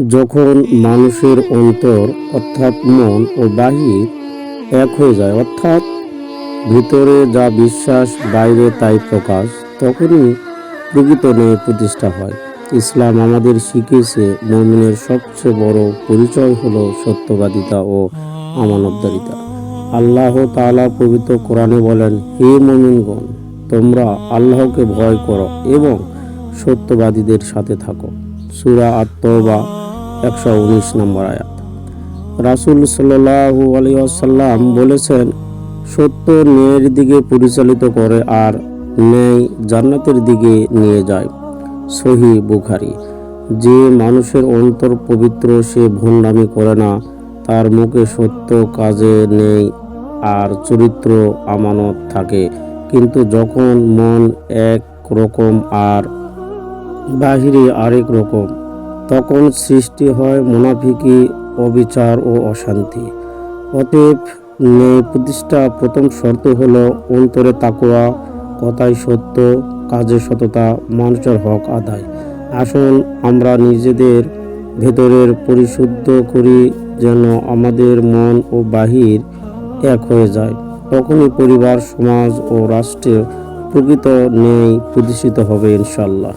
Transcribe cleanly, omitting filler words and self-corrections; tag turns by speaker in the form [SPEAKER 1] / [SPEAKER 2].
[SPEAKER 1] যখন মানুষের অন্তর অর্থাৎ মন ও বাহির এক হয়ে যায়, অর্থাৎ ভিতরে যা বিশ্বাস বাইরে তাই প্রকাশ, তখনই প্রকৃত ন্যায় প্রতিষ্ঠা হয়। ইসলাম আমাদের শিখিয়েছে মুমিনের সবচেয়ে বড় পরিচয় হলো সত্যবাদিতা ও আমানতদারিতা। আল্লাহ তাআলা পবিত্র কোরআনে বলেন, হে মুমিনগণ, তোমরা আল্লাহকে ভয় করো এবং সত্যবাদীদের সাথে থাকো। সূরা আত-তাওবা 119 নম্বর আয়াত। রাসূল সাল্লাল্লাহু আলাইহি ওয়াসাল্লাম বলেছেন, সত্য ন্যায়ের দিকে পরিচালিত করে আর ন্যায় জান্নাতের দিকে নিয়ে যায়। সহিহ বুখারী। যে মানুষের অন্তর পবিত্র সে ভণ্ডামি করে না, তার মুখে সত্য, কাজে ন্যায় আর চরিত্র আমানত থাকে। কিন্তু যখন মন এক রকম আর বাহিরে আরেক রকম, তখন সৃষ্টি হয় মুনাফিকি, অবিচার ও অশান্তি। অতএব ন্যায় প্রতিষ্ঠা প্রথম শর্ত হলো অন্তরে তাকওয়া, কথায় সত্য, কাজে সততা, মানুষের হক আদায়। আসুন আমরা নিজেদের ভেতরের পরিশুদ্ধ করি, যেন আমাদের মন ও বাহির এক হয়ে যায়। তখনই পরিবার, সমাজ ও রাষ্ট্রে প্রকৃত ন্যায় প্রতিষ্ঠিত হবে ইনশাআল্লাহ।